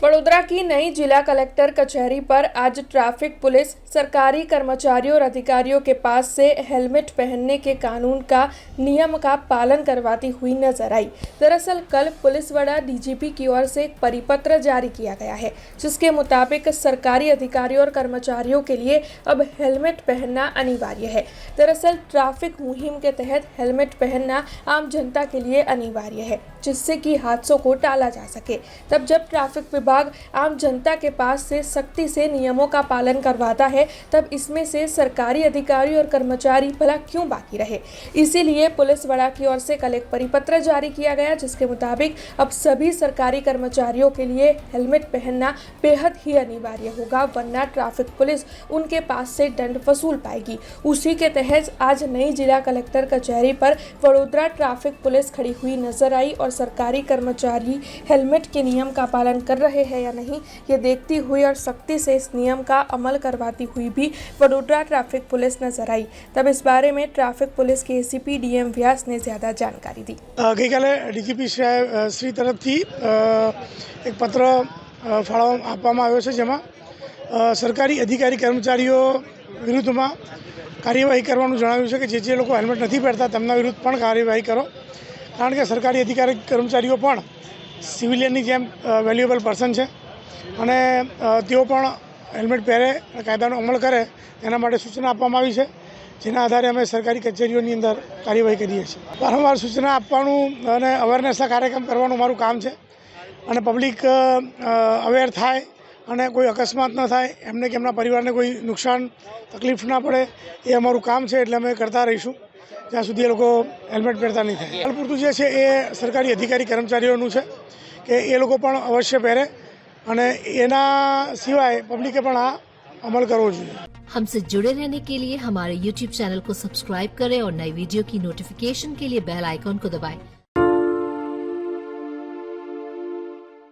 वडोदरा की नई जिला कलेक्टर कचहरी पर आज ट्रैफिक पुलिस सरकारी कर्मचारियों और अधिकारियों के पास से हेलमेट पहनने के कानून का नियम का पालन करवाती हुई नजर आई। दरअसल कल पुलिस वडा डीजीपी की ओर से एक परिपत्र जारी किया गया है, जिसके मुताबिक सरकारी अधिकारियों और कर्मचारियों के लिए अब हेलमेट पहनना अनिवार्य है। दरअसल ट्रैफिक मुहिम के तहत हेलमेट पहनना आम जनता के लिए अनिवार्य है, जिससे कि हादसों को टाला जा सके। तब जब ट्रैफिक विभाग आम जनता के पास से सख्ती से नियमों का पालन करवाता है, तब इसमें से सरकारी अधिकारी और कर्मचारी भला क्यों बाकी रहे। इसीलिए पुलिस वडा की ओर से कल एक परिपत्र जारी किया गया, जिसके मुताबिक अब सभी सरकारी कर्मचारियों के लिए हेलमेट पहनना बेहद ही अनिवार्य होगा, वरना ट्रैफिक पुलिस उनके पास से दंड वसूल पाएगी। उसी के तहत आज नई जिला कलेक्टर कचहरी पर वडोदरा ट्रैफिक पुलिस खड़ी हुई नजर आई और सरकारी कर्मचारी हेलमेट के नियम का पालन कर रहे हैं या नहीं, ये देखती हुई और सख्ती से इस नियम का अमल करवाती हुई भी वडोदरा ट्रैफिक पुलिस नजर आई। तब इस बारे में ट्रैफिक पुलिस के एसीपी डीएम व्यास ने ज्यादा जानकारी दी। गई काले डीजीपी श्री तरफथी एक पत्र फाळवવામાં આવ્યો છે, જેમાં સરકારી અધિકારી કર્મચારીઓ વિરુદ્ધમાં કાર્યવાહી કરવાનું જણાવ્યું છે કે જે લોકો હેલ્મેટ નથી પહેરતા તેમના વિરુદ્ધ પણ કાર્યવાહી કરો, કારણ કે સરકારી અધિકારી કર્મચારીઓ પણ સિવિલિયનની જેમ વેલ્યુએબલ પર્સન છે અને તેઓ પણ હેલ્મેટ પહેરે, કાયદાનો અમલ કરે, એના માટે સૂચના આપવામાં આવી છે, જેના આધારે અમે સરકારી કચેરીઓની અંદર કાર્યવાહી કરીએ છીએ। વારંવાર સૂચના આપવાનું અને અવેરનેસના કાર્યક્રમ કરવાનું મારું કામ છે અને પબ્લિક અવેર થાય અને કોઈ અકસ્માત ન થાય, એમને કે એમના પરિવારને કોઈ નુકસાન તકલીફ ના પડે, એ અમારું કામ છે। એટલે અમે કરતા રહીશું જ્યાં સુધી એ લોકો હેલ્મેટ પહેરતા નહીં થાય। હાલ પૂરતું જે છે એ સરકારી અધિકારી કર્મચારીઓનું છે કે એ લોકો પણ અવશ્ય પહેરે અને એના સિવાય પબ્લિકે પણ આ અમલ કરવો જોઈએ। हमसे जुड़े रहने के लिए हमारे YouTube चैनल को सब्सक्राइब करें और नई वीडियो की नोटिफिकेशन के लिए बेल आइकॉन को दबाएं।